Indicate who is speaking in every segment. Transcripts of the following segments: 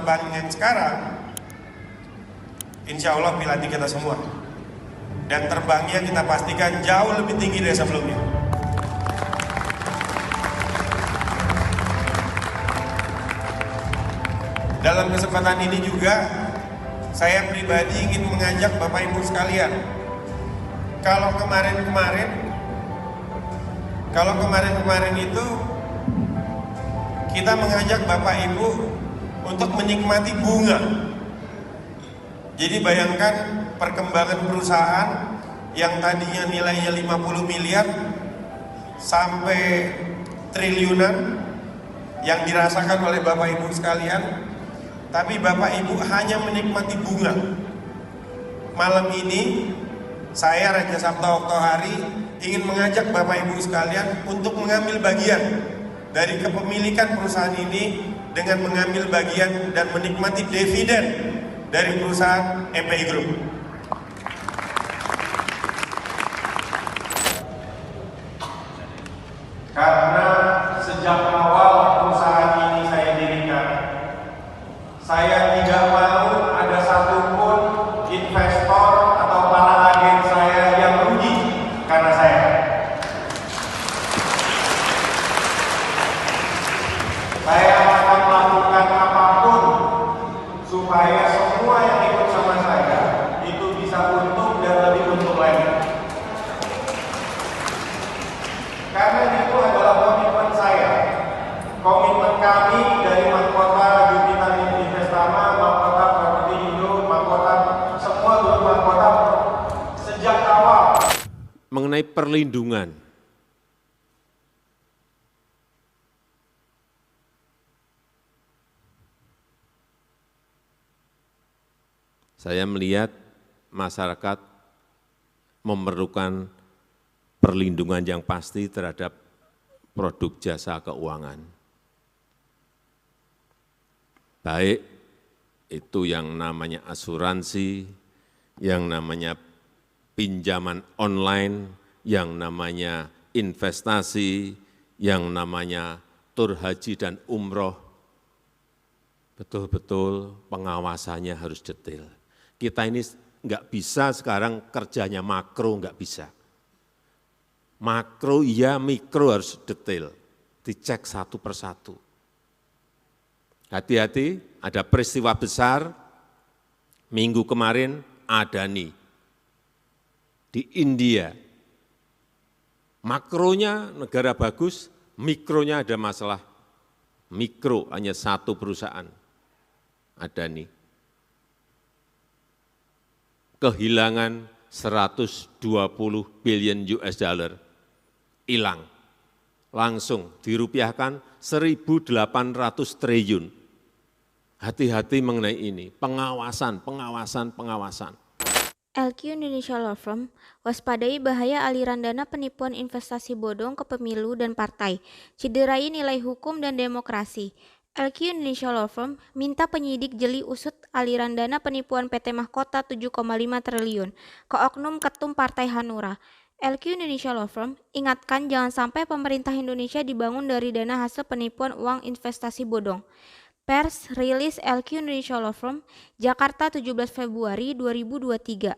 Speaker 1: terbangin sekarang, insya Allah pilanti kita semua. Dan terbangnya kita pastikan jauh lebih tinggi dari sebelumnya. Dalam kesempatan ini juga, saya pribadi ingin mengajak Bapak Ibu sekalian. Kalau kemarin itu kita mengajak Bapak Ibu untuk menikmati bunga. Jadi bayangkan perkembangan perusahaan yang tadinya nilainya 50 miliar sampai triliunan yang dirasakan oleh Bapak Ibu sekalian, tapi Bapak Ibu hanya menikmati bunga. Malam ini saya Raja Sabta Oktohari ingin mengajak Bapak Ibu sekalian untuk mengambil bagian dari kepemilikan perusahaan ini dengan mengambil bagian dan menikmati dividen dari perusahaan MPI Group. Karena sejak awal perusahaan ini saya dirikan, saya tidak mau ada satupun investor atau para agen saya yang rugi karena saya. Saya akan melakukan apapun supaya semua yang ikut sama saya itu bisa untung dan lebih untung lagi. Karena itu adalah komitmen saya, komitmen kami dari Mahkota Jupiter Investama, Mahkota Properti Indo, Mahkota semua grup mahkota sejak awal.
Speaker 2: Mengenai perlindungan, saya melihat masyarakat memerlukan perlindungan yang pasti terhadap produk jasa keuangan. Baik itu yang namanya asuransi, yang namanya pinjaman online, yang namanya investasi, yang namanya tur haji dan umroh. Betul-betul pengawasannya harus detail. Kita ini nggak bisa sekarang kerjanya makro, nggak bisa. Makro iya, mikro harus detail, dicek satu persatu. Hati-hati, ada peristiwa besar, minggu kemarin Adani di India. Makronya negara bagus, mikronya ada masalah. Mikro hanya satu perusahaan, Adani. Kehilangan 120 billion US dollar, hilang. Langsung dirupiahkan 1.800 triliun. Hati-hati mengenai ini, pengawasan.
Speaker 3: LQ Indonesia Law Firm, waspadai bahaya aliran dana penipuan investasi bodong ke pemilu dan partai, cederai nilai hukum dan demokrasi. LQ Indonesia Law Firm minta penyidik jeli usut aliran dana penipuan PT Mahkota 7,5 triliun ke oknum ketum Partai Hanura. LQ Indonesia Law Firm ingatkan jangan sampai pemerintah Indonesia dibangun dari dana hasil penipuan uang investasi bodong. Pers rilis LQ Indonesia Law Firm, Jakarta 17 Februari 2023.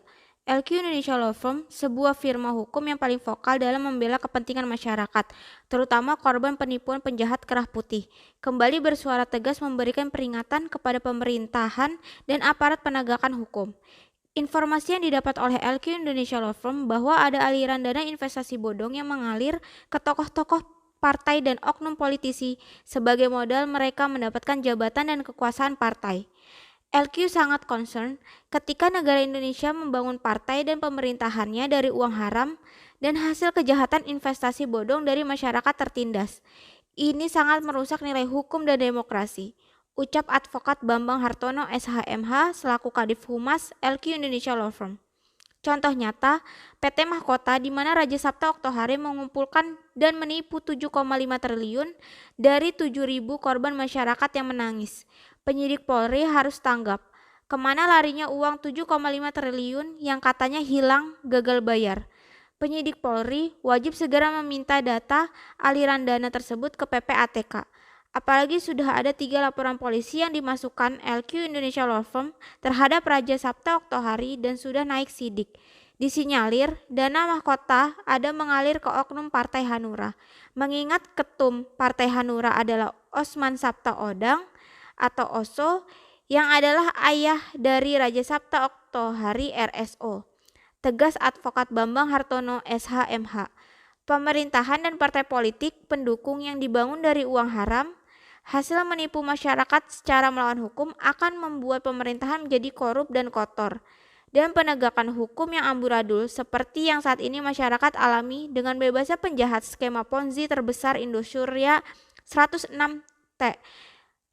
Speaker 3: LQ Indonesia Law Firm, sebuah firma hukum yang paling vokal dalam membela kepentingan masyarakat, terutama korban penipuan penjahat kerah putih, kembali bersuara tegas memberikan peringatan kepada pemerintahan dan aparat penegakan hukum. Informasi yang didapat oleh LQ Indonesia Law Firm bahwa ada aliran dana investasi bodong yang mengalir ke tokoh-tokoh partai dan oknum politisi sebagai modal mereka mendapatkan jabatan dan kekuasaan partai. LQ sangat concern ketika negara Indonesia membangun partai dan pemerintahannya dari uang haram dan hasil kejahatan investasi bodong dari masyarakat tertindas. Ini sangat merusak nilai hukum dan demokrasi. Ucap Advokat Bambang Hartono SHMH selaku Kadif Humas LQ Indonesia Law Firm. Contoh nyata, PT Mahkota di mana Raja Sabta Oktohari mengumpulkan dan menipu 7,5 triliun dari 7.000 korban masyarakat yang menangis. Penyidik Polri harus tanggap, kemana larinya uang 7,5 triliun yang katanya hilang gagal bayar. Penyidik Polri wajib segera meminta data aliran dana tersebut ke PPATK Apalagi sudah ada 3 laporan polisi yang dimasukkan LQ Indonesia Law Firm terhadap Raja Sabta Oktohari dan sudah naik sidik. Disinyalir dana mahkota ada mengalir ke oknum Partai Hanura. Mengingat ketum Partai Hanura adalah Osman Sabta Odang atau Oso yang adalah ayah dari Raja Sabta Oktohari RSO. Tegas Advokat Bambang Hartono SH.MH. Pemerintahan dan partai politik pendukung yang dibangun dari uang haram, hasil menipu masyarakat secara melawan hukum akan membuat pemerintahan menjadi korup dan kotor. Dan penegakan hukum yang amburadul seperti yang saat ini masyarakat alami dengan bebasnya penjahat skema Ponzi terbesar Indosuria 106T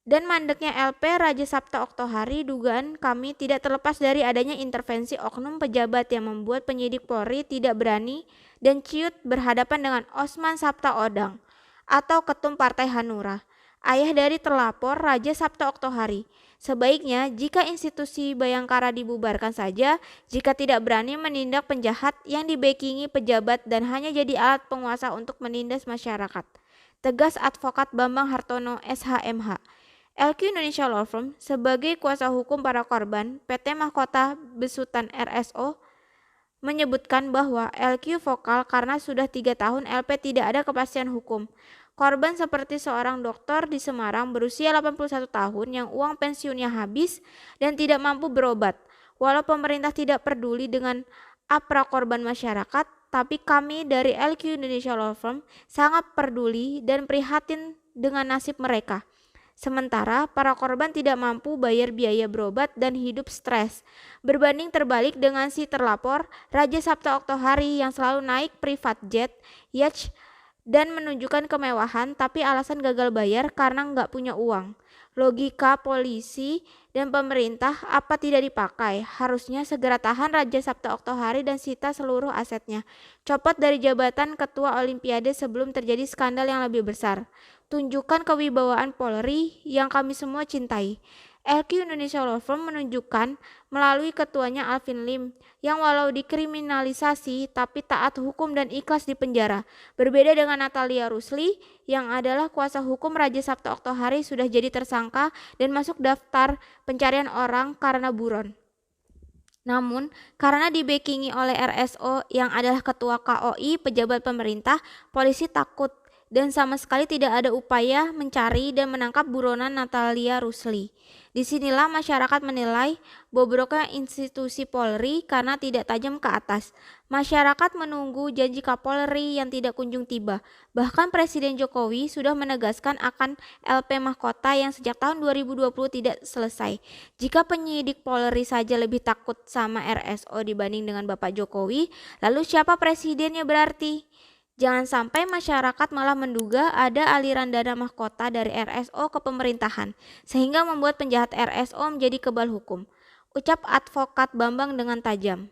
Speaker 3: dan mandeknya LP Raja Sabta Oktohari. Dugaan kami tidak terlepas dari adanya intervensi oknum pejabat yang membuat penyidik Polri tidak berani dan ciut berhadapan dengan Osman Sabta Odang atau ketum Partai Hanura, ayah dari terlapor Raja Sabta Oktohari. Sebaiknya jika institusi Bayangkara dibubarkan saja jika tidak berani menindak penjahat yang dibackingi pejabat dan hanya jadi alat penguasa untuk menindas masyarakat. Tegas Advokat Bambang Hartono SH.MH. LQ Indonesia Law Firm sebagai kuasa hukum para korban PT Mahkota Besutan RSO menyebutkan bahwa LQ vokal karena sudah 3 tahun LP tidak ada kepastian hukum. Korban seperti seorang dokter di Semarang berusia 81 tahun yang uang pensiunnya habis dan tidak mampu berobat. Walau pemerintah tidak peduli dengan apa korban masyarakat, tapi kami dari LQ Indonesia Law Firm sangat peduli dan prihatin dengan nasib mereka. Sementara para korban tidak mampu bayar biaya berobat dan hidup stres. Berbanding terbalik dengan si terlapor, Raja Sabta Oktohari yang selalu naik private jet, yacht, dan menunjukkan kemewahan tapi alasan gagal bayar karena nggak punya uang. Logika polisi dan pemerintah apa tidak dipakai? Harusnya segera tahan Raja Sabta Oktohari dan sita seluruh asetnya. Copot dari jabatan Ketua Olimpiade sebelum terjadi skandal yang lebih besar. Tunjukkan kewibawaan Polri yang kami semua cintai. LQ Indonesia Law Firm menunjukkan melalui ketuanya Alvin Lim yang walau dikriminalisasi tapi taat hukum dan ikhlas di penjara. Berbeda dengan Natalia Rusli yang adalah kuasa hukum Raja Sabta Oktohari sudah jadi tersangka dan masuk daftar pencarian orang karena buron. Namun, karena dibackingi oleh RSO yang adalah ketua KOI pejabat pemerintah, polisi takut dan sama sekali tidak ada upaya mencari dan menangkap buronan Natalia Rusli. Disinilah masyarakat menilai bobroknya institusi Polri karena tidak tajam ke atas. Masyarakat menunggu janji Kapolri yang tidak kunjung tiba. Bahkan Presiden Jokowi sudah menegaskan akan LP Mahkota yang sejak tahun 2020 tidak selesai. Jika penyidik Polri saja lebih takut sama RSO dibanding dengan Bapak Jokowi, lalu siapa presidennya berarti? Jangan sampai masyarakat malah menduga ada aliran dana mahkota dari RSO ke pemerintahan, sehingga membuat penjahat RSO menjadi kebal hukum. Ucap Advokat Bambang dengan tajam.